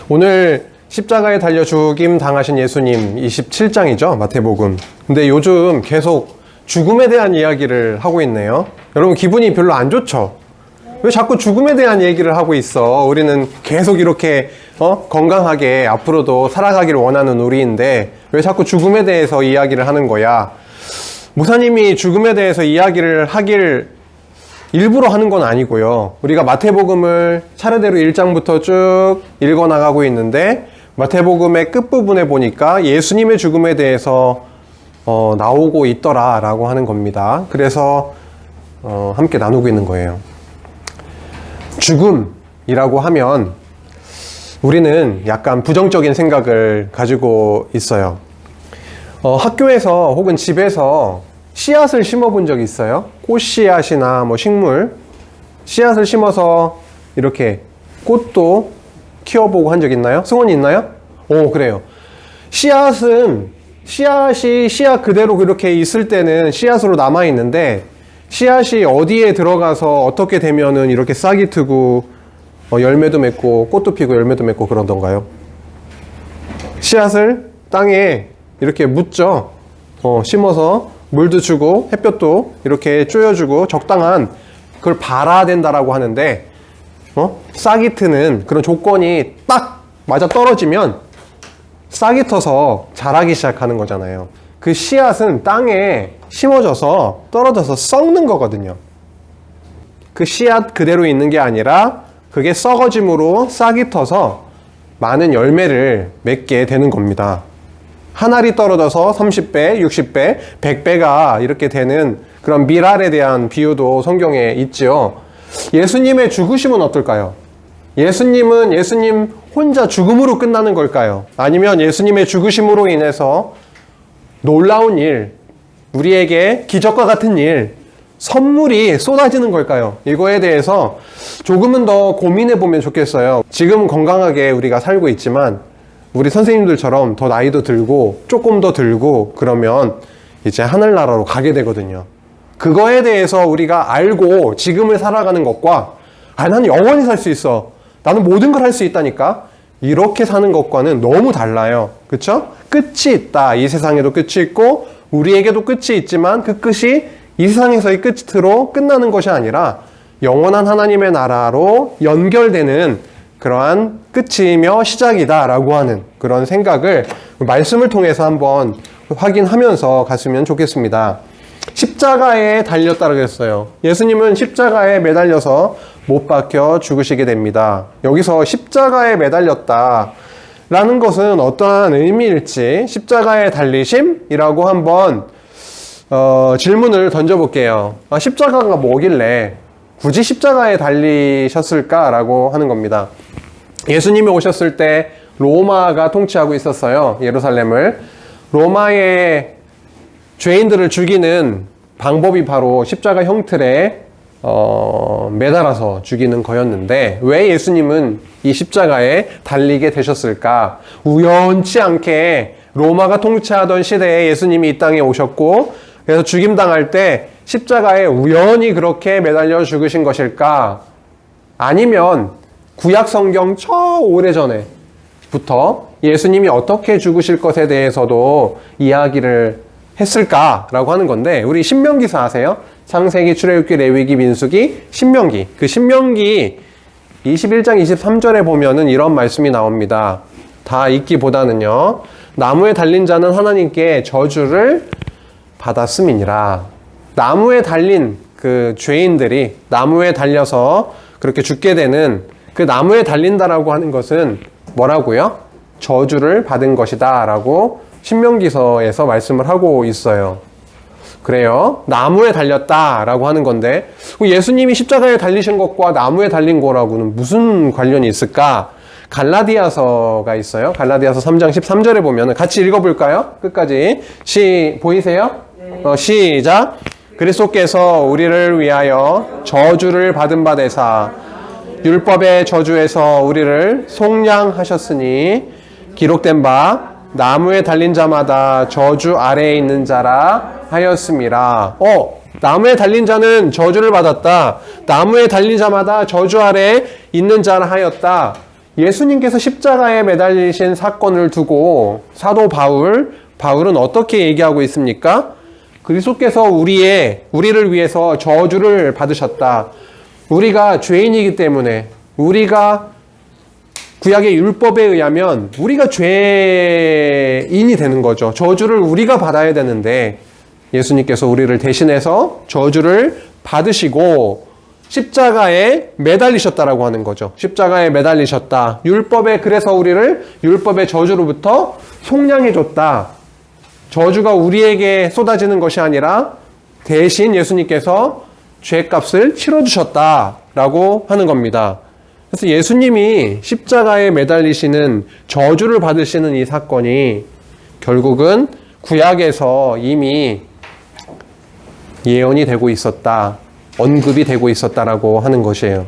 오늘 십자가에 달려 죽임 당하신 예수님 27장이죠. 마태복음. 근데 요즘 계속 죽음에 대한 이야기를 하고 있네요. 여러분 기분이 별로 안 좋죠? 왜 자꾸 죽음에 대한 얘기를 하고 있어? 우리는 계속 이렇게 건강하게 앞으로도 살아가기를 원하는 우리인데 왜 자꾸 죽음에 대해서 이야기를 하는 거야? 목사님이 죽음에 대해서 이야기를 하길 일부러 하는 건 아니고요. 우리가 마태복음을 차례대로 1장부터 쭉 읽어나가고 있는데 마태복음의 끝부분에 보니까 예수님의 죽음에 대해서 나오고 있더라 라고 하는 겁니다. 그래서 함께 나누고 있는 거예요. 죽음이라고 하면 우리는 약간 부정적인 생각을 가지고 있어요. 학교에서 혹은 집에서 씨앗을 심어 본 적이 있어요? 꽃씨앗이나 뭐 식물 씨앗을 심어서 이렇게 꽃도 키워보고 한 적 있나요? 승원이 있나요? 오, 그래요. 씨앗이 씨앗 그대로 그렇게 있을 때는 씨앗으로 남아있는데 씨앗이 어디에 들어가서 어떻게 되면은 이렇게 싹이 트고 열매도 맺고 꽃도 피고 열매도 맺고 그러던가요? 씨앗을 땅에 이렇게 묻죠. 심어서 물도 주고 햇볕도 이렇게 쪼여주고 적당한 그걸 발아야 된다라고 하는데 싹이 트는 그런 조건이 딱 맞아 떨어지면 싹이 터서 자라기 시작하는 거잖아요. 그 씨앗은 땅에 심어져서 떨어져서 썩는 거거든요. 그 씨앗 그대로 있는 게 아니라 그게 썩어짐으로 싹이 터서 많은 열매를 맺게 되는 겁니다. 한 알이 떨어져서 30배, 60배, 100배가 이렇게 되는 그런 밀알에 대한 비유도 성경에 있죠. 예수님의 죽으심은 어떨까요? 예수님 혼자 죽음으로 끝나는 걸까요? 아니면 예수님의 죽으심으로 인해서 놀라운 일, 우리에게 기적과 같은 일, 선물이 쏟아지는 걸까요? 이거에 대해서 조금은 더 고민해 보면 좋겠어요. 지금은 건강하게 우리가 살고 있지만 우리 선생님들처럼 더 나이도 들고 조금 더 들고 그러면 이제 하늘나라로 가게 되거든요. 그거에 대해서 우리가 알고 지금을 살아가는 것과 나는 영원히 살 수 있어. 나는 모든 걸 할 수 있다니까. 이렇게 사는 것과는 너무 달라요. 그쵸? 끝이 있다. 이 세상에도 끝이 있고 우리에게도 끝이 있지만 그 끝이 이 세상에서의 끝으로 끝나는 것이 아니라 영원한 하나님의 나라로 연결되는 그러한 끝이며 시작이다 라고 하는 그런 생각을 말씀을 통해서 한번 확인하면서 갔으면 좋겠습니다. 십자가에 달렸다고 했어요. 예수님은 십자가에 매달려서 못 박혀 죽으시게 됩니다. 여기서 십자가에 매달렸다 라는 것은 어떠한 의미일지 십자가에 달리심이라고 한번 질문을 던져볼게요. 십자가가 뭐길래 굳이 십자가에 달리셨을까라고 하는 겁니다. 예수님이 오셨을 때 로마가 통치하고 있었어요. 예루살렘을. 로마의 죄인들을 죽이는 방법이 바로 십자가 형틀에 매달아서 죽이는 거였는데 왜 예수님은 이 십자가에 달리게 되셨을까? 우연치 않게 로마가 통치하던 시대에 예수님이 이 땅에 오셨고 그래서 죽임당할 때 십자가에 우연히 그렇게 매달려 죽으신 것일까? 아니면 구약 성경 저 오래전에부터 예수님이 어떻게 죽으실 것에 대해서도 이야기를 했을까라고 하는 건데 우리 신명기서 아세요? 창세기, 출애굽기, 레위기, 민수기, 신명기. 그 신명기 21장 23절에 보면은 이런 말씀이 나옵니다. 다 읽기보다는요. 나무에 달린 자는 하나님께 저주를 받았음이니라. 나무에 달린 그 죄인들이 나무에 달려서 그렇게 죽게 되는 그 나무에 달린다라고 하는 것은 뭐라고요? 저주를 받은 것이다 라고 신명기서에서 말씀을 하고 있어요. 그래요. 나무에 달렸다라고 하는 건데 예수님이 십자가에 달리신 것과 나무에 달린 거라고는 무슨 관련이 있을까? 갈라디아서가 있어요. 갈라디아서 3장 13절에 보면 같이 읽어볼까요? 끝까지. 보이세요? 네. 시작. 그리스도께서 우리를 위하여 저주를 받은 바 되사 율법의 저주에서 우리를 속량하셨으니 기록된 바 나무에 달린 자마다 저주 아래에 있는 자라 하였음이라. 나무에 달린 자는 저주를 받았다. 나무에 달린 자마다 저주 아래에 있는 자라 하였다. 예수님께서 십자가에 매달리신 사건을 두고 사도 바울은 어떻게 얘기하고 있습니까? 그리스도께서 우리를 위해서 저주를 받으셨다. 우리가 죄인이기 때문에, 우리가 구약의 율법에 의하면 우리가 죄인이 되는 거죠. 저주를 우리가 받아야 되는데 예수님께서 우리를 대신해서 저주를 받으시고 십자가에 매달리셨다라고 하는 거죠. 십자가에 매달리셨다. 그래서 우리를 율법의 저주로부터 속량해 줬다. 저주가 우리에게 쏟아지는 것이 아니라 대신 예수님께서 죄값을 치러주셨다라고 하는 겁니다. 그래서 예수님이 십자가에 매달리시는 저주를 받으시는 이 사건이 결국은 구약에서 이미 예언이 되고 있었다. 언급이 되고 있었다라고 하는 것이에요.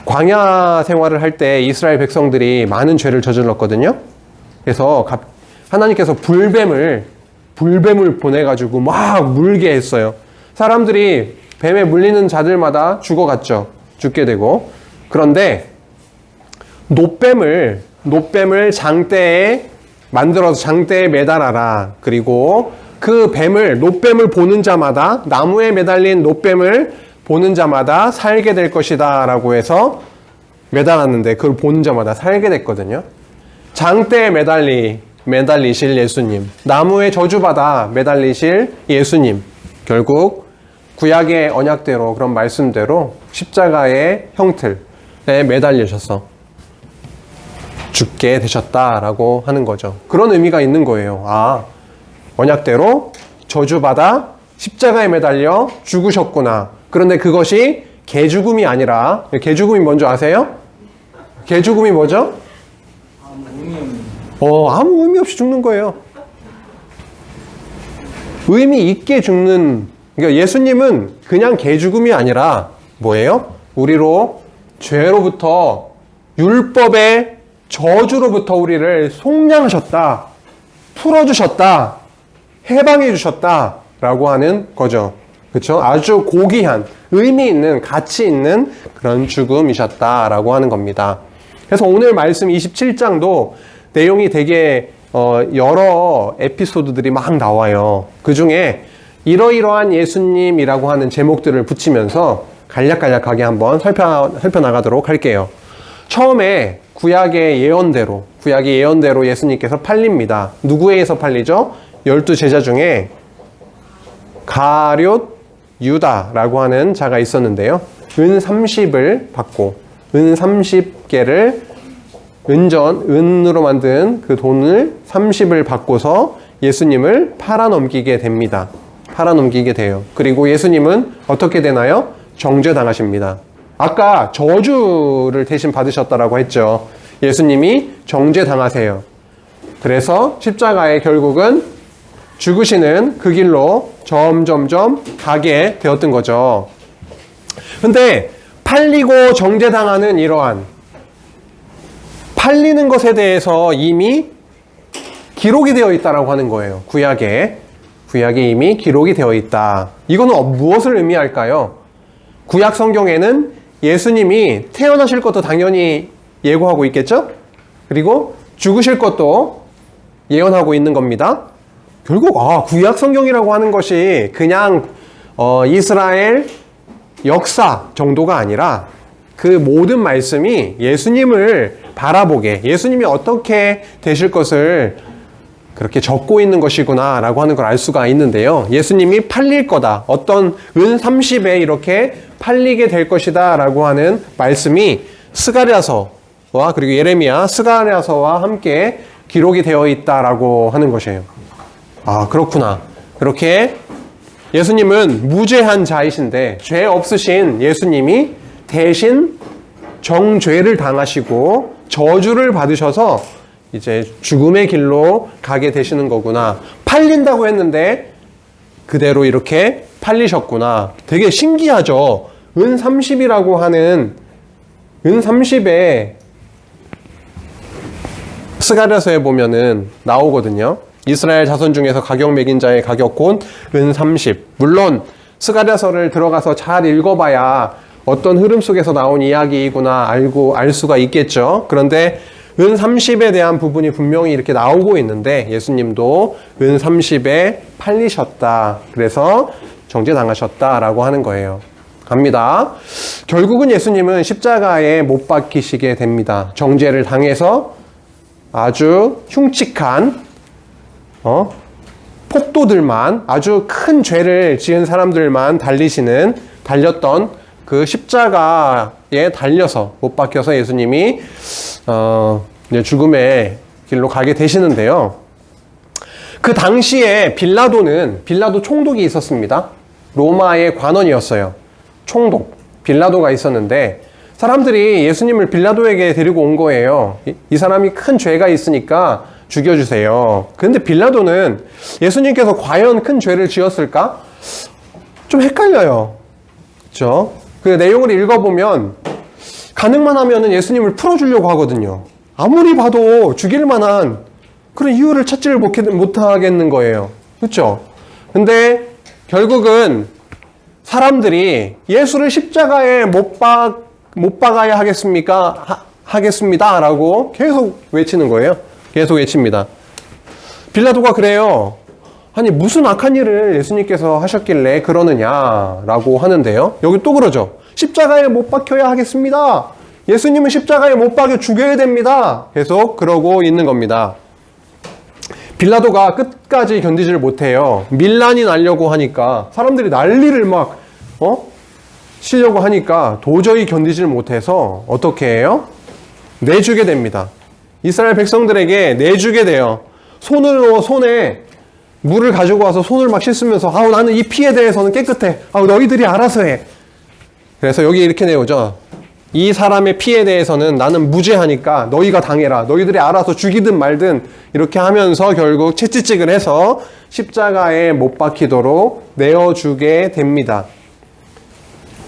광야 생활을 할 때 이스라엘 백성들이 많은 죄를 저질렀거든요. 그래서 하나님께서 불뱀을 보내가지고 막 물게 했어요. 사람들이 뱀에 물리는 자들마다 죽어갔죠. 죽게 되고. 그런데 노뱀을 장대에 만들어서 장대에 매달아라. 그리고 그 노뱀을 보는 자마다, 나무에 매달린 노뱀을 보는 자마다 살게 될 것이다 라고 해서 매달았는데 그걸 보는 자마다 살게 됐거든요. 장대에 매달리실 예수님, 나무에 저주받아 매달리실 예수님, 결국 구약의 언약대로, 그런 말씀대로 십자가의 형틀에 매달리셔서 죽게 되셨다라고 하는 거죠. 그런 의미가 있는 거예요. 언약대로 저주받아 십자가에 매달려 죽으셨구나. 그런데 그것이 개죽음이 아니라, 개죽음이 뭔지 아세요? 개죽음이 뭐죠? 아무 의미 없이 죽는 거예요. 의미 있게 죽는, 그러니까 예수님은 그냥 개죽음이 아니라 뭐예요? 우리로 죄로부터, 율법의 저주로부터 우리를 속량하셨다, 풀어주셨다, 해방해 주셨다라고 하는 거죠. 그렇죠? 아주 고귀한, 의미 있는, 가치 있는 그런 죽음이셨다라고 하는 겁니다. 그래서 오늘 말씀 27장도 내용이 되게 여러 에피소드들이 막 나와요. 그 중에 이러이러한 예수님이라고 하는 제목들을 붙이면서 간략간략하게 한번 살펴나가도록 할게요. 처음에 구약의 예언대로 예수님께서 팔립니다. 누구에 의해서 팔리죠? 12제자 중에 가룟 유다라고 하는 자가 있었는데요. 은 30을 받고, 은 30개를 은으로 만든 그 돈을 30을 받고서 예수님을 팔아넘기게 됩니다. 팔아넘기게 돼요. 그리고 예수님은 어떻게 되나요? 정죄당하십니다. 아까 저주를 대신 받으셨다라고 했죠. 예수님이 정죄당하세요. 그래서 십자가에 결국은 죽으시는 그 길로 점점점 가게 되었던 거죠. 근데 팔리고 정죄당하는 이러한 팔리는 것에 대해서 이미 기록이 되어 있다라고 하는 거예요. 구약에 이미 기록이 되어 있다. 이거는 무엇을 의미할까요? 구약 성경에는 예수님이 태어나실 것도 당연히 예고하고 있겠죠? 그리고 죽으실 것도 예언하고 있는 겁니다. 결국 구약 성경이라고 하는 것이 그냥 이스라엘 역사 정도가 아니라 그 모든 말씀이 예수님을 바라보게, 예수님이 어떻게 되실 것을 그렇게 적고 있는 것이구나 라고 하는 걸 알 수가 있는데요. 예수님이 팔릴 거다, 어떤 은 30에 이렇게 팔리게 될 것이다 라고 하는 말씀이 스가랴서와 그리고 예레미야, 스가랴서와 함께 기록이 되어 있다라고 하는 것이에요. 그렇구나. 그렇게 예수님은 무죄한 자이신데 죄 없으신 예수님이 대신 정죄를 당하시고 저주를 받으셔서 이제 죽음의 길로 가게 되시는 거구나. 팔린다고 했는데 그대로 이렇게 팔리셨구나. 되게 신기하죠. 은 30이라고 하는, 은 30에 스가랴서에 보면은 나오거든요. 이스라엘 자손 중에서 가격 매긴 자의 가격은 은 30. 물론 스가랴서를 들어가서 잘 읽어봐야 어떤 흐름 속에서 나온 이야기이구나 알 수가 있겠죠. 그런데 은 30에 대한 부분이 분명히 이렇게 나오고 있는데 예수님도 은 30에 팔리셨다. 그래서 정죄당하셨다라고 하는 거예요. 갑니다. 결국은 예수님은 십자가에 못 박히시게 됩니다. 정죄를 당해서 아주 흉측한 폭도들만, 아주 큰 죄를 지은 사람들만 달렸던 그 십자가에 달려서 못 박혀서 예수님이 죽음의 길로 가게 되시는데요. 그 당시에 빌라도 총독이 있었습니다. 로마의 관원이었어요. 총독 빌라도가 있었는데 사람들이 예수님을 빌라도에게 데리고 온 거예요. 이 사람이 큰 죄가 있으니까 죽여주세요. 그런데 빌라도는 예수님께서 과연 큰 죄를 지었을까? 좀 헷갈려요. 그렇죠? 그 내용을 읽어보면 가능만 하면 예수님을 풀어주려고 하거든요. 아무리 봐도 죽일 만한 그런 이유를 찾지를 못하겠는 거예요. 그렇죠? 근데 결국은 사람들이 예수를 십자가에 못 박아야 하겠습니다 라고 계속 외치는 거예요. 계속 외칩니다. 빌라도가 그래요. 아니 무슨 악한 일을 예수님께서 하셨길래 그러느냐라고 하는데요. 여기 또 그러죠. 십자가에 못 박혀야 하겠습니다. 예수님은 십자가에 못 박여 죽여야 됩니다. 계속 그러고 있는 겁니다. 빌라도가 끝까지 견디지를 못해요. 밀란이 나려고 하니까 사람들이 난리를 막 치려고 하니까 도저히 견디지를 못해서 어떻게 해요? 내주게 됩니다. 이스라엘 백성들에게 내주게 돼요. 손에 물을 가지고 와서 손을 막 씻으면서 나는 이 피에 대해서는 깨끗해. 너희들이 알아서 해. 그래서 여기 이렇게 내오죠. 이 사람의 피에 대해서는 나는 무죄하니까 너희가 당해라. 너희들이 알아서 죽이든 말든 이렇게 하면서 결국 채찍질을 해서 십자가에 못 박히도록 내어주게 됩니다.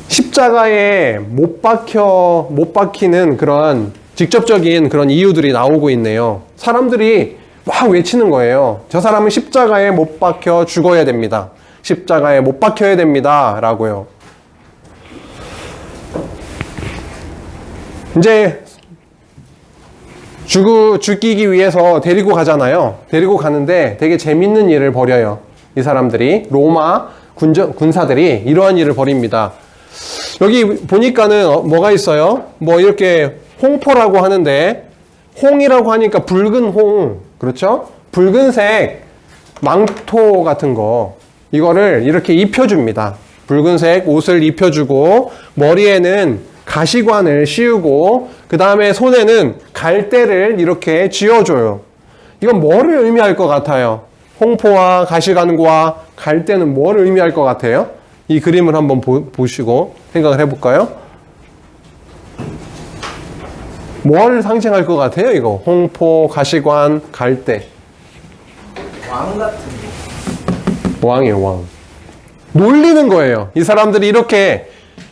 십자가에 못 박히는 그런 직접적인 그런 이유들이 나오고 있네요. 사람들이 막 외치는 거예요. 저 사람은 십자가에 못 박혀 죽어야 됩니다. 십자가에 못 박혀야 됩니다. 라고요. 이제 죽이기 위해서 데리고 가잖아요. 데리고 가는데 되게 재밌는 일을 벌여요. 이 사람들이 로마 군사들이 이러한 일을 벌입니다. 여기 보니까는 뭐가 있어요? 뭐 이렇게 홍포라고 하는데 홍이라고 하니까 붉은 홍, 그렇죠? 붉은색 망토 같은 거 이거를 이렇게 입혀줍니다. 붉은색 옷을 입혀주고 머리에는 가시관을 씌우고 그 다음에 손에는 갈대를 이렇게 쥐어줘요. 이건 뭐를 의미할 것 같아요? 홍포와 가시관과 갈대는 뭐를 의미할 것 같아요? 이 그림을 한번 보시고 생각을 해볼까요? 뭘 상징할 것 같아요, 이거? 홍포, 가시관, 갈대. 왕 같은 거. 왕이에요, 왕. 놀리는 거예요. 이 사람들이 이렇게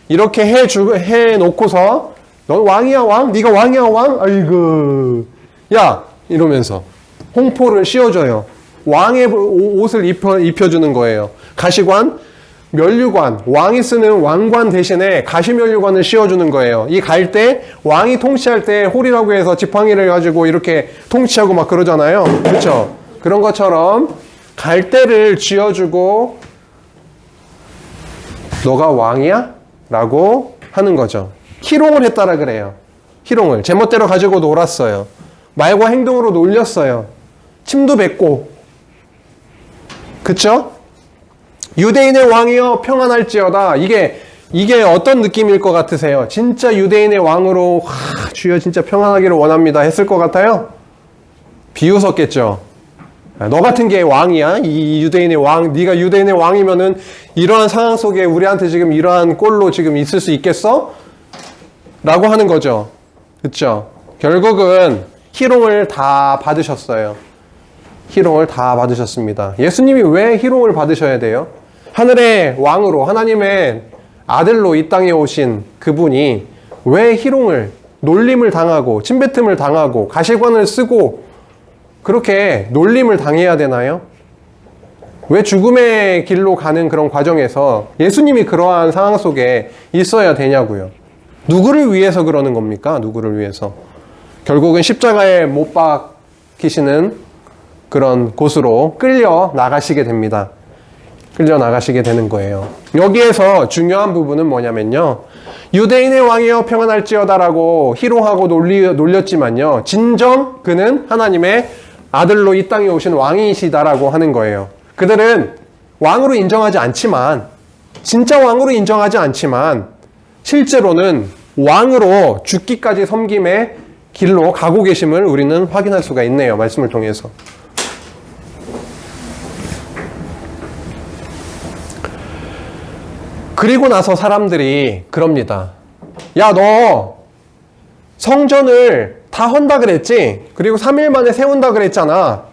해놓고서 넌 왕이야, 왕? 네가 왕이야, 왕? 아이고. 야! 이러면서 홍포를 씌워줘요. 왕의 옷을 입혀주는 거예요. 가시관, 면류관, 왕이 쓰는 왕관 대신에 가시면류관을 씌워주는 거예요. 이 갈대, 왕이 통치할 때 홀이라고 해서 지팡이를 가지고 이렇게 통치하고 막 그러잖아요. 그렇죠? 그런 것처럼 갈대를 쥐어주고 너가 왕이야? 라고 하는 거죠. 희롱을 했다라 그래요. 희롱을. 제멋대로 가지고 놀았어요. 말과 행동으로 놀렸어요. 침도 뱉고. 그쵸? 유대인의 왕이여 평안할지어다. 이게 어떤 느낌일 것 같으세요? 진짜 유대인의 왕으로 주여 진짜 평안하기를 원합니다 했을 것 같아요? 비웃었겠죠. 너 같은 게 왕이야? 이 유대인의 왕, 네가 유대인의 왕이면은 이러한 상황 속에 우리한테 지금 이러한 꼴로 지금 있을 수 있겠어? 라고 하는 거죠. 그쵸? 결국은 희롱을 다 받으셨어요. 희롱을 다 받으셨습니다. 예수님이 왜 희롱을 받으셔야 돼요? 하늘의 왕으로 하나님의 아들로 이 땅에 오신 그분이 왜 희롱을, 놀림을 당하고 침뱉음을 당하고 가시관을 쓰고 그렇게 놀림을 당해야 되나요? 왜 죽음의 길로 가는 그런 과정에서 예수님이 그러한 상황 속에 있어야 되냐고요. 누구를 위해서 그러는 겁니까? 누구를 위해서? 결국은 십자가에 못 박히시는 그런 곳으로 끌려 나가시게 됩니다. 끌려 나가시게 되는 거예요. 여기에서 중요한 부분은 뭐냐면요. 유대인의 왕이여 평안할지어다라고 희롱하고 놀렸지만요. 진정 그는 하나님의 아들로 이 땅에 오신 왕이시다라고 하는 거예요. 그들은 왕으로 인정하지 않지만, 진짜 왕으로 인정하지 않지만 실제로는 왕으로 죽기까지 섬김의 길로 가고 계심을 우리는 확인할 수가 있네요. 말씀을 통해서. 그리고 나서 사람들이 그럽니다. 야, 너 성전을 다 헌다 그랬지? 그리고 3일 만에 세운다 그랬잖아.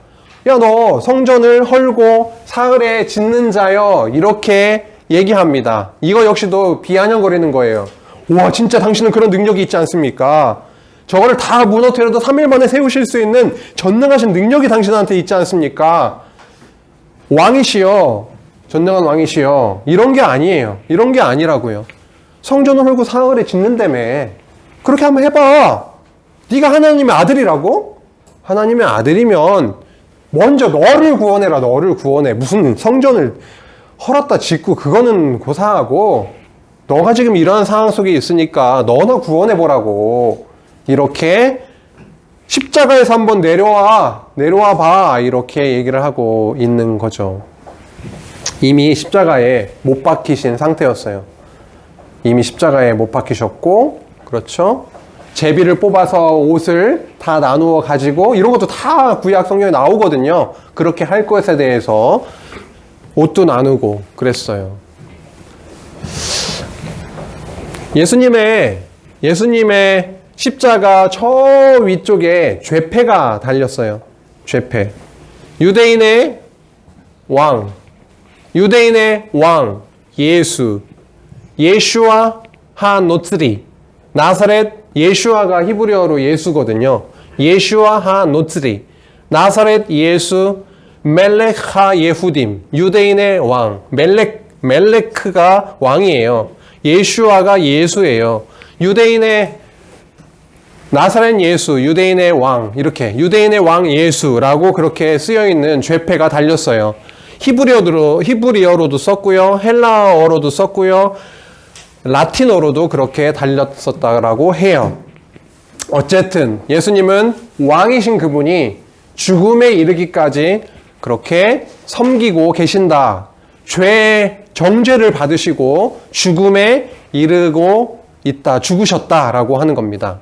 야, 너 성전을 헐고 사흘에 짓는 자여. 이렇게 얘기합니다. 이거 역시도 비아냥거리는 거예요. 와, 진짜 당신은 그런 능력이 있지 않습니까? 저거를 다 무너뜨려도 3일 만에 세우실 수 있는 전능하신 능력이 당신한테 있지 않습니까? 왕이시여. 전능한 왕이시여. 이런 게 아니에요. 이런 게 아니라고요. 성전을 헐고 사흘에 짓는다며. 그렇게 한번 해봐. 네가 하나님의 아들이라고? 하나님의 아들이면 먼저 너를 구원해라. 너를 구원해. 무슨 성전을 헐었다 짓고 그거는 고사하고, 너가 지금 이러한 상황 속에 있으니까 너나 구원해보라고. 이렇게 십자가에서 한번 내려와 봐. 이렇게 얘기를 하고 있는 거죠. 이미 십자가에 못 박히신 상태였어요. 이미 십자가에 못 박히셨고, 그렇죠? 제비를 뽑아서 옷을 다 나누어 가지고, 이런 것도 다 구약 성경에 나오거든요. 그렇게 할 것에 대해서 옷도 나누고 그랬어요. 예수님의 십자가 저 위쪽에 죄패가 달렸어요. 죄패. 유대인의 왕 예수, 예슈아 하 노트리. 나사렛 예슈아가 히브리어로 예수거든요. 예슈아 하 노트리. 나사렛 예수 멜렉 하 예후딤. 유대인의 왕. 멜렉크가 왕이에요. 예슈아가 예수예요. 유대인의 나사렛 예수, 유대인의 왕. 이렇게 유대인의 왕 예수라고 그렇게 쓰여있는 죄패가 달렸어요. 히브리어로도 썼고요. 헬라어로도 썼고요. 라틴어로도 그렇게 달렸었다라고 해요. 어쨌든 예수님은 왕이신 그분이 죽음에 이르기까지 그렇게 섬기고 계신다. 정죄를 받으시고 죽음에 이르고 있다. 죽으셨다라고 하는 겁니다.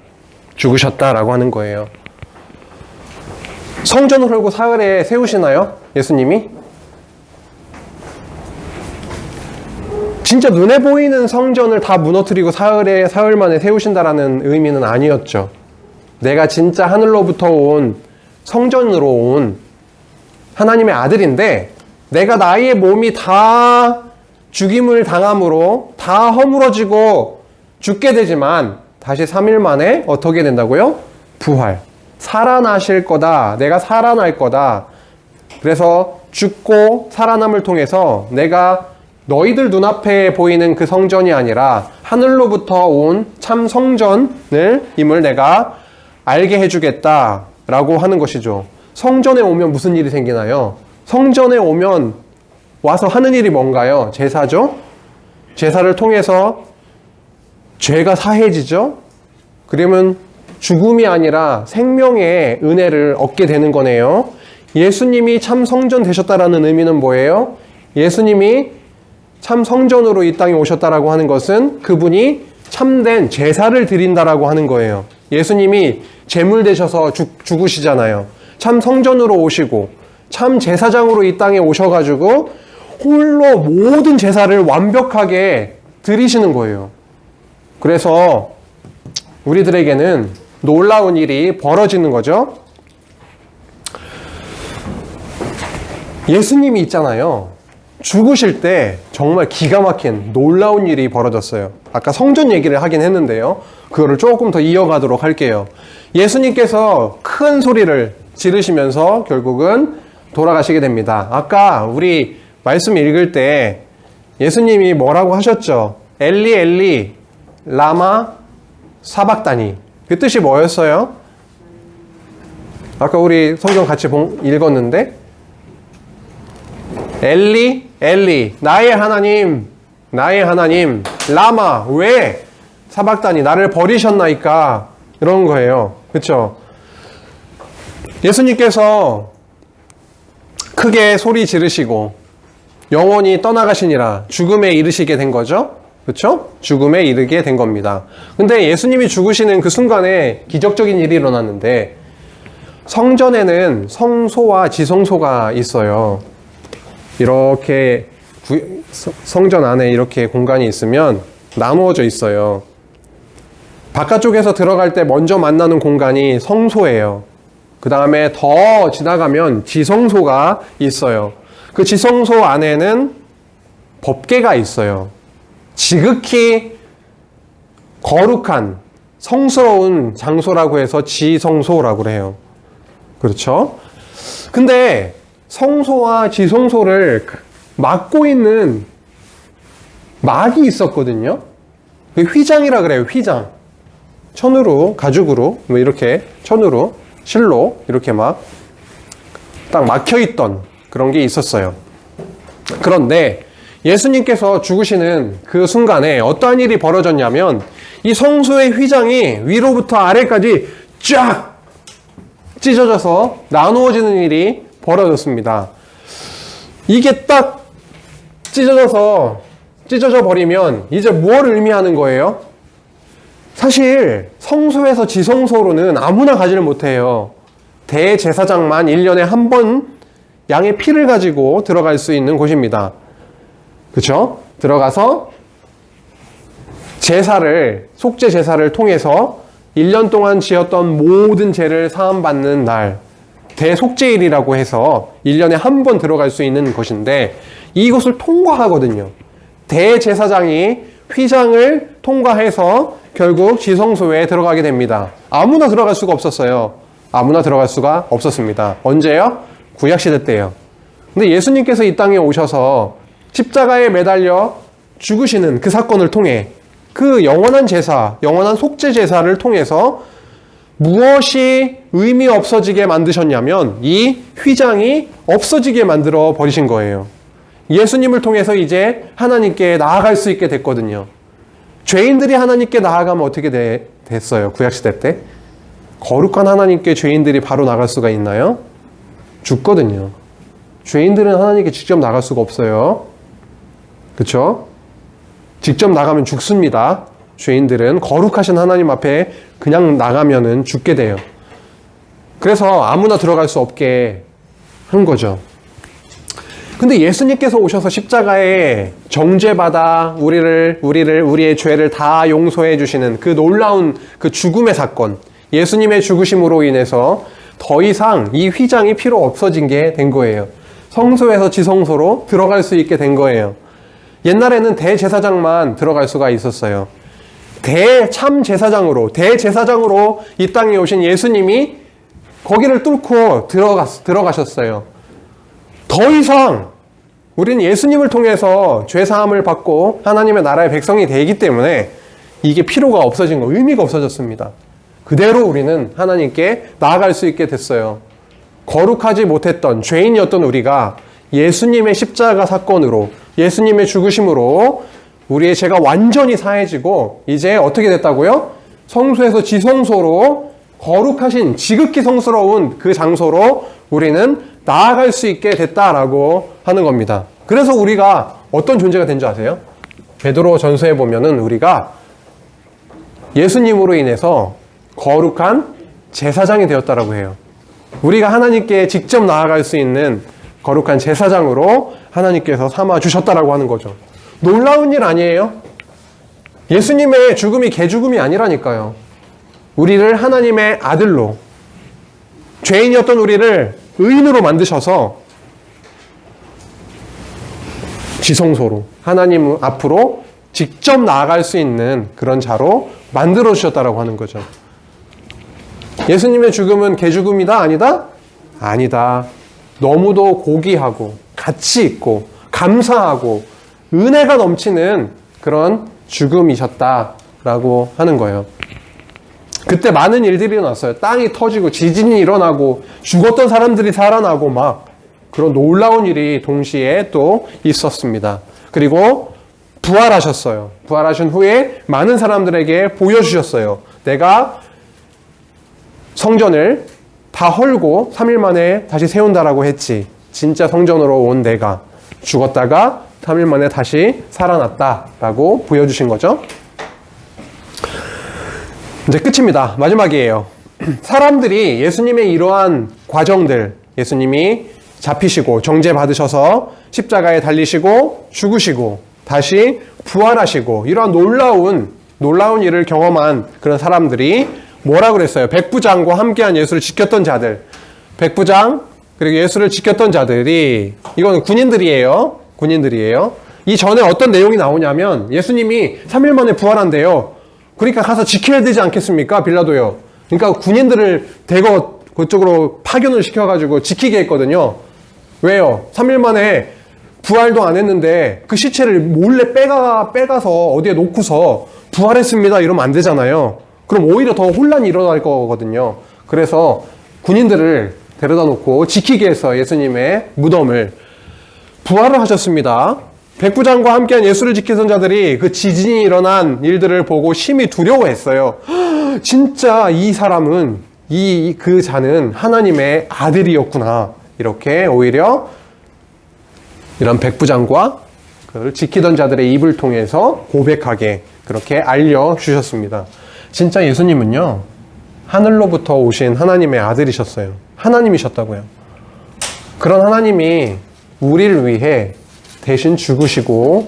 죽으셨다라고 하는 거예요. 성전을 헐고 사흘에 세우시나요? 예수님이? 진짜 눈에 보이는 성전을 다 무너뜨리고 사흘 만에 세우신다라는 의미는 아니었죠. 내가 진짜 하늘로부터 온 성전으로 온 하나님의 아들인데, 내가 나의 몸이 다 죽임을 당함으로 다 허물어지고 죽게 되지만 다시 3일 만에 어떻게 된다고요? 부활. 살아나실 거다. 내가 살아날 거다. 그래서 죽고 살아남을 통해서 내가 너희들 눈앞에 보이는 그 성전이 아니라 하늘로부터 온 참 성전을 임을 내가 알게 해주겠다라고 하는 것이죠. 성전에 오면 무슨 일이 생기나요? 성전에 오면 와서 하는 일이 뭔가요? 제사죠? 제사를 통해서 죄가 사해지죠? 그러면 죽음이 아니라 생명의 은혜를 얻게 되는 거네요. 예수님이 참 성전 되셨다라는 의미는 뭐예요? 예수님이 참 성전으로 이 땅에 오셨다라고 하는 것은 그분이 참된 제사를 드린다라고 하는 거예요. 예수님이 제물 되셔서 죽으시잖아요. 참 성전으로 오시고 참 제사장으로 이 땅에 오셔가지고 홀로 모든 제사를 완벽하게 드리시는 거예요. 그래서 우리들에게는 놀라운 일이 벌어지는 거죠. 예수님이 있잖아요. 죽으실 때 정말 기가 막힌 놀라운 일이 벌어졌어요. 아까 성전 얘기를 하긴 했는데요. 그거를 조금 더 이어가도록 할게요. 예수님께서 큰 소리를 지르시면서 결국은 돌아가시게 됩니다. 아까 우리 말씀 읽을 때 예수님이 뭐라고 하셨죠? 엘리 엘리 라마 사박다니. 그 뜻이 뭐였어요? 아까 우리 성경 같이 읽었는데 엘리 엘리 나의 하나님 라마 왜 사박다니 나를 버리셨나이까 이런 거예요. 그렇죠? 예수님께서 크게 소리 지르시고 영원히 떠나가시니라 죽음에 이르시게 된 거죠. 그렇죠? 죽음에 이르게 된 겁니다. 근데 예수님이 죽으시는 그 순간에 기적적인 일이 일어났는데 성전에는 성소와 지성소가 있어요. 이렇게 성전 안에 이렇게 공간이 있으면 나누어져 있어요. 바깥쪽에서 들어갈 때 먼저 만나는 공간이 성소예요. 그 다음에 더 지나가면 지성소가 있어요. 그 지성소 안에는 법궤가 있어요. 지극히 거룩한 성스러운 장소라고 해서 지성소라고 해요. 그렇죠? 근데 성소와 지성소를 막고 있는 막이 있었거든요. 그 휘장이라 그래요. 휘장. 천으로, 가죽으로, 뭐 이렇게 천으로, 실로 이렇게 막 딱 막혀있던 그런 게 있었어요. 그런데 예수님께서 죽으시는 그 순간에 어떠한 일이 벌어졌냐면 이 성소의 휘장이 위로부터 아래까지 쫙 찢어져서 나누어지는 일이 벌어졌습니다. 이게 딱 찢어져 버리면 이제 뭘 의미하는 거예요? 사실 성소에서 지성소로는 아무나 가지를 못해요. 대제사장만 1년에 한 번 양의 피를 가지고 들어갈 수 있는 곳입니다. 그렇죠? 들어가서 속죄 제사를 통해서 1년 동안 지었던 모든 죄를 사함받는 날, 대속죄일이라고 해서 1년에 한 번 들어갈 수 있는 것인데 이곳을 통과하거든요. 대제사장이 휘장을 통과해서 결국 지성소에 들어가게 됩니다. 아무나 들어갈 수가 없었어요. 아무나 들어갈 수가 없었습니다. 언제요? 구약시대 때요. 근데 예수님께서 이 땅에 오셔서 십자가에 매달려 죽으시는 그 사건을 통해 그 영원한 제사, 영원한 속죄 제사를 통해서 무엇이 의미 없어지게 만드셨냐면 이 휘장이 없어지게 만들어 버리신 거예요. 예수님을 통해서 이제 하나님께 나아갈 수 있게 됐거든요. 죄인들이 하나님께 나아가면 어떻게 됐어요? 구약시대 때? 거룩한 하나님께 죄인들이 바로 나갈 수가 있나요? 죽거든요. 죄인들은 하나님께 직접 나갈 수가 없어요. 그렇죠? 직접 나가면 죽습니다. 죄인들은 거룩하신 하나님 앞에 그냥 나가면은 죽게 돼요. 그래서 아무나 들어갈 수 없게 한 거죠. 근데 예수님께서 오셔서 십자가에 정죄받아 우리의 죄를 다 용서해 주시는 그 놀라운 그 죽음의 사건, 예수님의 죽으심으로 인해서 더 이상 이 휘장이 필요 없어진 게 된 거예요. 성소에서 지성소로 들어갈 수 있게 된 거예요. 옛날에는 대제사장만 들어갈 수가 있었어요. 대제사장으로 이 땅에 오신 예수님이 거기를 뚫고 들어가셨어요. 더 이상 우리는 예수님을 통해서 죄사함을 받고 하나님의 나라의 백성이 되기 때문에 이게 필요가 없어진 거, 의미가 없어졌습니다. 그대로 우리는 하나님께 나아갈 수 있게 됐어요. 거룩하지 못했던 죄인이었던 우리가 예수님의 십자가 사건으로, 예수님의 죽으심으로 우리의 죄가 완전히 사해지고 이제 어떻게 됐다고요? 성소에서 지성소로 거룩하신 지극히 성스러운 그 장소로 우리는 나아갈 수 있게 됐다라고 하는 겁니다. 그래서 우리가 어떤 존재가 된 줄 아세요? 베드로 전서에 보면은 우리가 예수님으로 인해서 거룩한 제사장이 되었다라고 해요. 우리가 하나님께 직접 나아갈 수 있는 거룩한 제사장으로 하나님께서 삼아 주셨다라고 하는 거죠. 놀라운 일 아니에요? 예수님의 죽음이 개죽음이 아니라니까요. 우리를 하나님의 아들로, 죄인이었던 우리를 의인으로 만드셔서 지성소로, 하나님 앞으로 직접 나아갈 수 있는 그런 자로 만들어 주셨다라고 하는 거죠. 예수님의 죽음은 개죽음이다? 아니다? 아니다. 너무도 고귀하고 가치 있고 감사하고 은혜가 넘치는 그런 죽음이셨다라고 하는 거예요. 그때 많은 일들이 일어났어요. 땅이 터지고 지진이 일어나고 죽었던 사람들이 살아나고 막 그런 놀라운 일이 동시에 또 있었습니다. 그리고 부활하셨어요. 부활하신 후에 많은 사람들에게 보여주셨어요. 내가 성전을 다 헐고 3일 만에 다시 세운다라고 했지. 진짜 성전으로 온 내가 죽었다가 3일 만에 다시 살아났다라고 보여주신 거죠. 이제 끝입니다. 마지막이에요. 사람들이 예수님의 이러한 과정들, 예수님이 잡히시고 정죄 받으셔서 십자가에 달리시고 죽으시고 다시 부활하시고 이러한 놀라운 일을 경험한 그런 사람들이 뭐라 그랬어요? 백부장과 함께한 예수를 지켰던 자들. 백부장 그리고 예수를 지켰던 자들이 이건 군인들이에요. 이 전에 어떤 내용이 나오냐면 예수님이 3일 만에 부활한대요. 그러니까 가서 지켜야 되지 않겠습니까? 빌라도요. 그러니까 군인들을 대거 그쪽으로 파견을 시켜가지고 지키게 했거든요. 왜요? 3일 만에 부활도 안 했는데 그 시체를 몰래 빼가서 어디에 놓고서 부활했습니다 이러면 안 되잖아요. 그럼 오히려 더 혼란이 일어날 거거든요. 그래서 군인들을 데려다 놓고 지키게 해서 예수님의 무덤을 부활을 하셨습니다. 백부장과 함께한 예수를 지키던 자들이 그 지진이 일어난 일들을 보고 심히 두려워했어요. 진짜 이 사람은 그 자는 하나님의 아들이었구나. 이렇게 오히려 이런 백부장과 그를 지키던 자들의 입을 통해서 고백하게 그렇게 알려주셨습니다. 진짜 예수님은요, 하늘로부터 오신 하나님의 아들이셨어요. 하나님이셨다고요. 그런 하나님이 우리를 위해 대신 죽으시고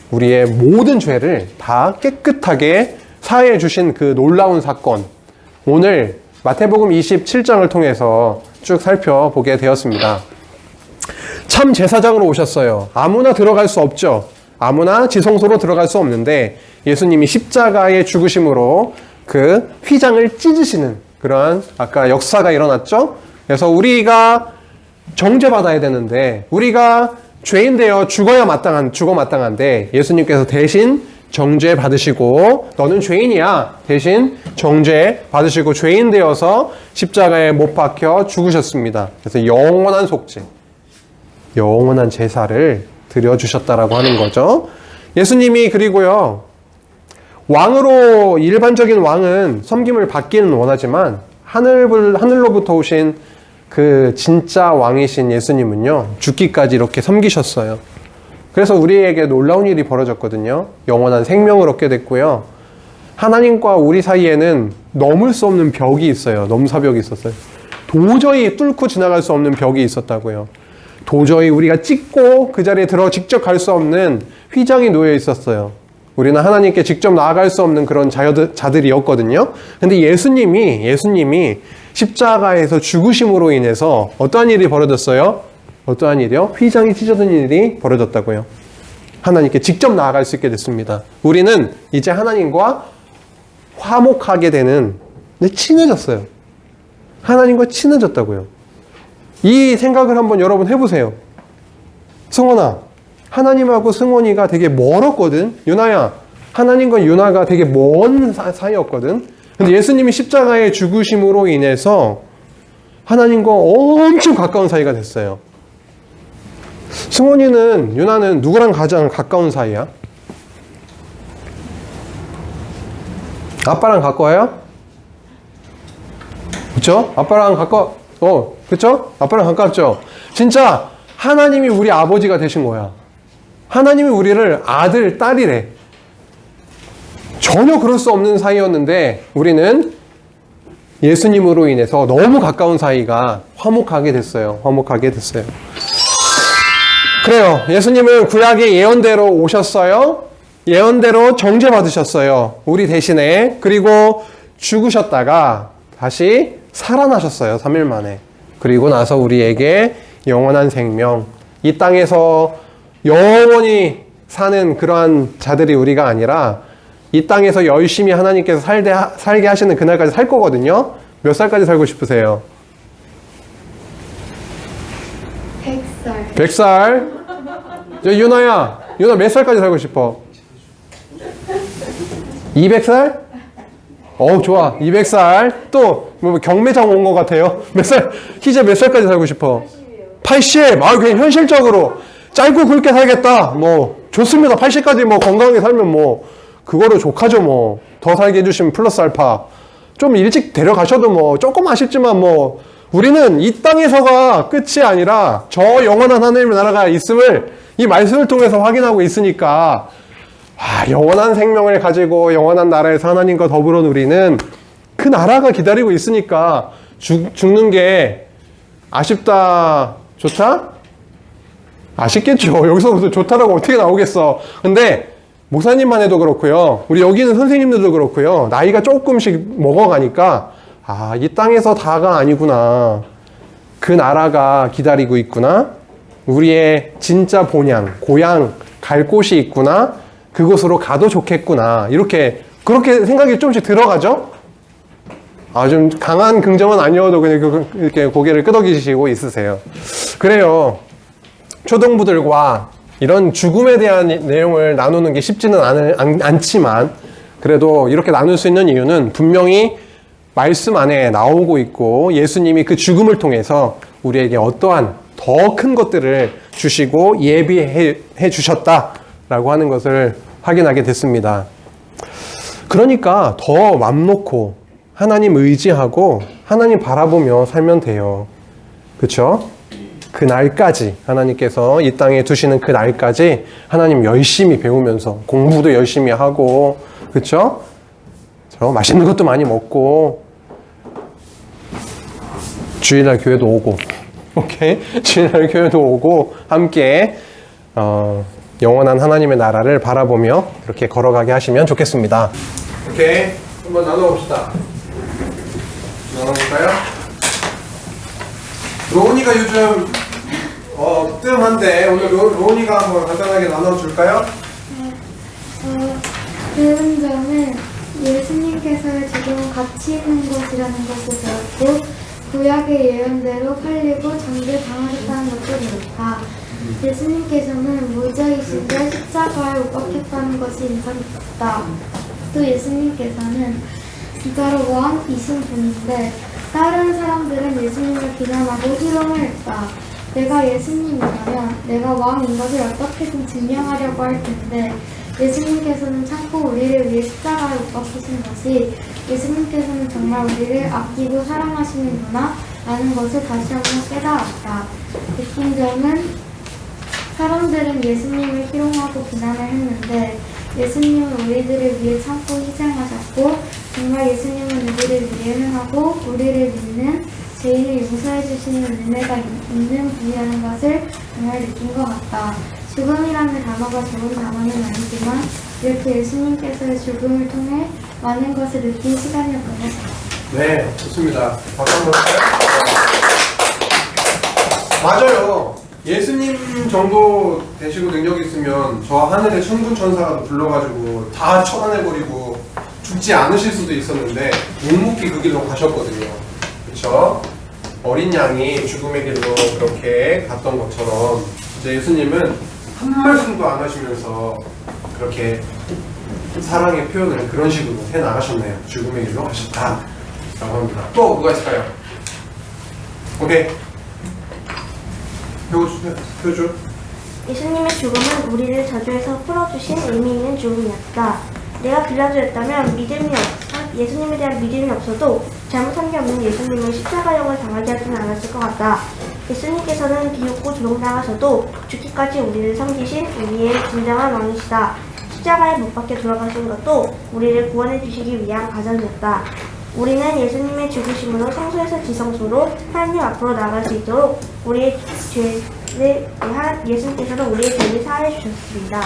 우리의 모든 죄를 다 깨끗하게 사해 주신 그 놀라운 사건, 오늘 마태복음 27장을 통해서 쭉 살펴보게 되었습니다. 참 제사장으로 오셨어요. 아무나 들어갈 수 없죠. 아무나 지성소로 들어갈 수 없는데 예수님이 십자가의 죽으심으로 그 휘장을 찢으시는 그런 아까 역사가 일어났죠. 그래서 우리가 정죄받아야 되는데 우리가 죄인 되어 죽어 마땅한데 예수님께서 대신 정죄 받으시고 너는 죄인이야. 대신 정죄 받으시고 죄인 되어서 십자가에 못 박혀 죽으셨습니다. 그래서 영원한 속죄, 영원한 제사를 드려주셨다라고 하는 거죠. 예수님이 그리고요, 왕으로 일반적인 왕은 섬김을 받기는 원하지만 하늘로부터 오신 그 진짜 왕이신 예수님은요, 죽기까지 이렇게 섬기셨어요. 그래서 우리에게 놀라운 일이 벌어졌거든요. 영원한 생명을 얻게 됐고요. 하나님과 우리 사이에는 넘을 수 없는 벽이 있어요. 넘사벽이 있었어요. 도저히 뚫고 지나갈 수 없는 벽이 있었다고요. 도저히 우리가 찍고 그 자리에 들어 직접 갈 수 없는 휘장이 놓여 있었어요. 우리는 하나님께 직접 나아갈 수 없는 그런 자들이었거든요. 근데 예수님이 십자가에서 죽으심으로 인해서 어떠한 일이 벌어졌어요? 어떠한 일이요? 휘장이 찢어진 일이 벌어졌다고요. 하나님께 직접 나아갈 수 있게 됐습니다. 우리는 이제 하나님과 화목하게 되는, 친해졌어요. 하나님과 친해졌다고요. 이 생각을 한번 여러분 해보세요. 승원아, 하나님하고 승원이가 되게 멀었거든. 유나야, 하나님과 유나가 되게 먼 사이였거든. 근데 예수님이 십자가의 죽으심으로 인해서 하나님과 엄청 가까운 사이가 됐어요. 승원이는, 유나는 누구랑 가장 가까운 사이야? 아빠랑 가까워요? 그쵸? 아빠랑 그쵸? 아빠랑 가깝죠? 진짜 하나님이 우리 아버지가 되신 거야. 하나님이 우리를 아들, 딸이래. 전혀 그럴 수 없는 사이였는데 우리는 예수님으로 인해서 너무 가까운 사이가 화목하게 됐어요. 그래요. 예수님은 구약의 예언대로 오셨어요. 예언대로 정죄받으셨어요. 우리 대신에. 그리고 죽으셨다가 다시 살아나셨어요. 3일 만에. 그리고 나서 우리에게 영원한 생명, 이 땅에서 영원히 사는 그러한 자들이 우리가 아니라 이 땅에서 열심히 하나님께서 살게 하시는 그날까지 살 거거든요. 몇 살까지 살고 싶으세요? 100살. 100살? 윤아야, 윤아 몇 살까지 살고 싶어? 200살? 좋아. 200살. 또, 뭐, 경매장 온 것 같아요. 몇 살, 희재 몇 살까지 살고 싶어? 80! 그냥 현실적으로. 짧고 굵게 살겠다. 뭐, 좋습니다. 80까지 뭐, 건강하게 살면 뭐, 그거로 족하죠, 뭐. 더 살게 해주시면 플러스 알파. 좀 일찍 데려가셔도 뭐, 조금 아쉽지만 뭐, 우리는 이 땅에서가 끝이 아니라 저 영원한 하나님의 나라가 있음을 이 말씀을 통해서 확인하고 있으니까, 영원한 생명을 가지고 영원한 나라에서 하나님과 더불어 누리는 그 나라가 기다리고 있으니까 죽는 게 아쉽다, 좋다? 아쉽겠죠. 여기서부터 좋다라고 어떻게 나오겠어. 근데 목사님만 해도 그렇고요. 우리 여기 있는 선생님들도 그렇고요. 나이가 조금씩 먹어가니까 이 땅에서 다가 아니구나. 그 나라가 기다리고 있구나. 우리의 진짜 본향, 고향, 갈 곳이 있구나. 그곳으로 가도 좋겠구나. 그렇게 생각이 조금씩 들어가죠? 좀 강한 긍정은 아니어도 그냥 이렇게 고개를 끄덕이시고 있으세요. 그래요. 초등부들과 이런 죽음에 대한 내용을 나누는 게 쉽지는 않지만, 그래도 이렇게 나눌 수 있는 이유는 분명히 말씀 안에 나오고 있고, 예수님이 그 죽음을 통해서 우리에게 어떠한 더 큰 것들을 주시고 예비해 주셨다라고 하는 것을 확인하게 됐습니다. 그러니까 더 맘 놓고 하나님 의지하고 하나님 바라보며 살면 돼요. 그렇죠? 그 날까지, 하나님께서 이 땅에 두시는 그 날까지 하나님 열심히 배우면서 공부도 열심히 하고, 그렇죠? 맛있는 것도 많이 먹고, 주일날 교회도 오고, 오케이? 주일날 교회도 오고, 함께 영원한 하나님의 나라를 바라보며 이렇게 걸어가게 하시면 좋겠습니다. 오케이, 한번 나눠봅시다. 나눠볼까요? 로운이가 요즘 뜸한데 오늘 로운이가 한번 간단하게 나눠줄까요? 배운 점은 예수님께서의 죽음은 가치 있는 것이라는 것을 배웠고, 구약의 예언대로 팔리고 장대당하셨다는 것도 배웠다. 예수님께서는 무죄이신데 십자가에 못 박혔다는 것이 인상 깊다. 또 예수님께서는 진짜로 왕이신 분인데 다른 사람들은 예수님을 비난하고 희롱을 했다. 내가 예수님이라면 내가 왕인 것을 어떻게든 증명하려고 할 텐데, 예수님께서는 참고 우리를 위해 십자가에 못 박히신 것이 예수님께서는 정말 우리를 아끼고 사랑하시는구나 라는 것을 다시 한번 깨달았다. 느낀 점은 사람들은 예수님을 희롱하고 비난을 했는데 예수님은 우리들을 위해 참고 희생하셨고, 정말 예수님은 우리를 위해 행하고 우리를 믿는 죄인을 용서해 주시는 은혜가 있는 분이라는 것을 정말 느낀 것 같다. 죽음이라는 단어가 좋은 단어는 아니지만 이렇게 예수님께서의 죽음을 통해 많은 것을 느낀 시간이었던 것 같다. 네, 좋습니다. 박수 한번 할까요? 맞아요. 예수님 정도 되시고 능력이 있으면 저 하늘의 천군천사가 불러가지고 다 처단해버리고 죽지 않으실 수도 있었는데 묵묵히 그 길로 가셨거든요. 그렇죠? 어린 양이 죽음의 길로 그렇게 갔던 것처럼 이제 예수님은 한 말씀도 안 하시면서 그렇게 사랑의 표현을 그런 식으로 해나가셨네요. 죽음의 길로 가셨다 라고 합니다. 또 누가 있을까요? 오케이. 표준. 예수님의 죽음은 우리를 저주에서 풀어주신 의미 있는 죽음이었다. 내가 빌라도였다면 예수님에 대한 믿음이 없어도 잘못한 게 없는 예수님을 십자가형을 당하게 하지는 않았을 것 같다. 예수님께서는 비웃고 조롱당하셔도 죽기까지 우리를 섬기신 우리의 진정한 왕이시다. 십자가에 못 박혀 돌아가신 것도 우리를 구원해 주시기 위한 가전이었다. 우리는 예수님의 죽으심으로 성소에서 지성소로 하나님 앞으로 나아갈 수 있도록 우리의 죄를 예수님께서는 우리의 죄를 사하여 주셨습니다.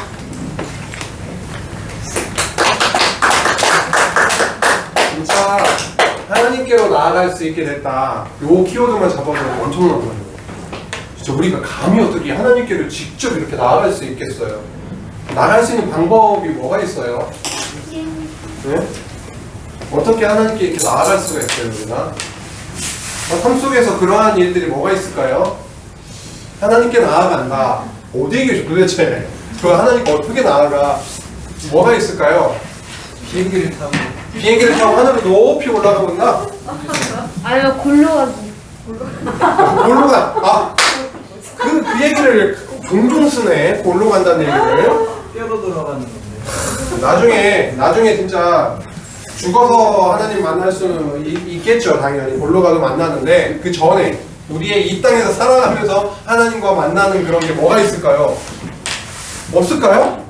진짜 하나님께로 나아갈 수 있게 됐다. 요 키워드만 잡아보면 엄청난 거예요. 진짜 우리가 감히 어떻게 하나님께로 직접 이렇게 나아갈 수 있겠어요? 나갈 수 있는 방법이 뭐가 있어요? 네? 어떻게 하나님께 이렇게 나아갈 수가 있어요, 우리가? 삶 속에서 그러한 일들이 뭐가 있을까요? 하나님께 나아간다. 어디에 계셔 도대체? 그 하나님께 어떻게 나아가? 뭐가 있을까요? 비행기를 타고 비행기를 타고 하늘로 높이 올라가본다? 아니면 골로 가기. 골로 가. 그 얘기를 종종 쓰네. 골로 간다는 얘기를. 뼈로 돌아가는 건데. 나중에 진짜 죽어서 하나님 만날 수는 있겠죠. 당연히 골로 가도 만나는데 그 전에 우리의 이 땅에서 살아가면서 하나님과 만나는 그런 게 뭐가 있을까요? 없을까요?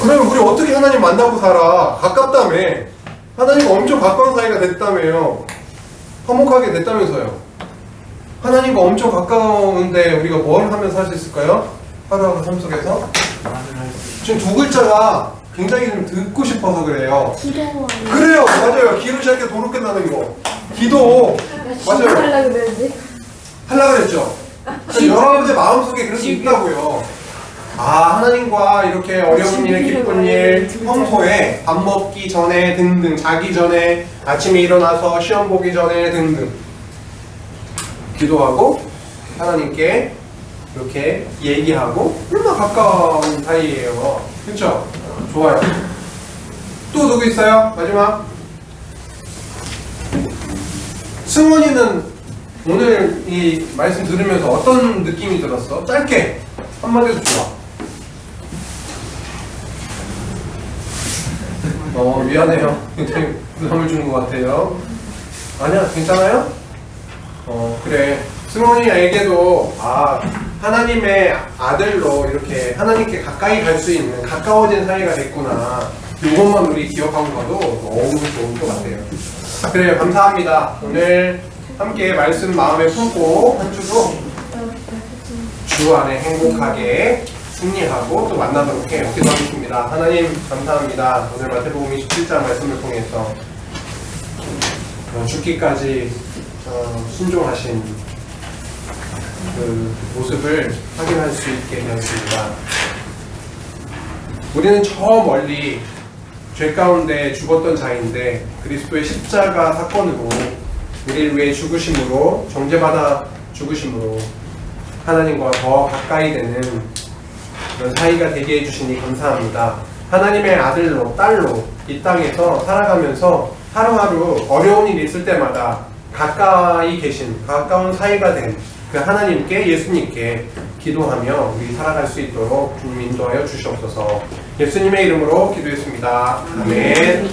그러면 우리 어떻게 하나님 만나고 살아? 가깝다며. 하나님과 엄청 가까운 사이가 됐다며요. 화목하게 됐다면서요. 하나님과 엄청 가까운데 우리가 뭘 하면 살 수 있을까요? 하루하루 삶 속에서? 지금 두 글자가 굉장히 좀 듣고 싶어서 그래요. 기도. 그래요, 맞아요. 기도 시작할 때 도로 끝나는 거. 기도. 맞아요. 하려고 그랬는데. 하려고 그랬죠. 여러분의 마음속에 그럴 수 있다고요. 하나님과 이렇게 어려운 일, 기쁜 일, 평소에 밥 먹기 전에 등등, 자기 전에, 아침에 일어나서 시험 보기 전에 등등 기도하고 하나님께 이렇게 얘기하고 얼마나 가까운 사이예요. 그렇죠? 좋아요. 또 누구 있어요? 마지막. 승원이는 오늘 이 말씀 들으면서 어떤 느낌이 들었어? 짧게 한마디도 좋아. 미안해요. 되게 부담을 주는 것 같아요. 아니야, 괜찮아요? 그래. 승원이에게도 하나님의 아들로 이렇게 하나님께 가까이 갈 수 있는 가까워진 사이가 됐구나. 이것만 우리 기억하고 가도 너무 좋을 것 같아요. 그래요. 감사합니다. 오늘 함께 말씀 마음에 품고 한 주도 주 안에 행복하게 승리하고 또 만나도록 해요. 기도하겠습니다. 하나님 감사합니다. 오늘 마태복음 27장 말씀을 통해서 죽기까지 순종하신 그 모습을 확인할 수 있게 되었습니다. 우리는 저 멀리 죄 가운데 죽었던 자인데 그리스도의 십자가 사건으로 우리를 위해 죽으심으로 정죄받아 죽으심으로 하나님과 더 가까이 되는 그런 사이가 되게 해주시니 감사합니다. 하나님의 아들로 딸로 이 땅에서 살아가면서 하루하루 어려운 일이 있을 때마다 가까이 계신 가까운 사이가 된 그 하나님께 예수님께 기도하며 우리 살아갈 수 있도록 주님 인도하여 주시옵소서. 예수님의 이름으로 기도했습니다. 아멘.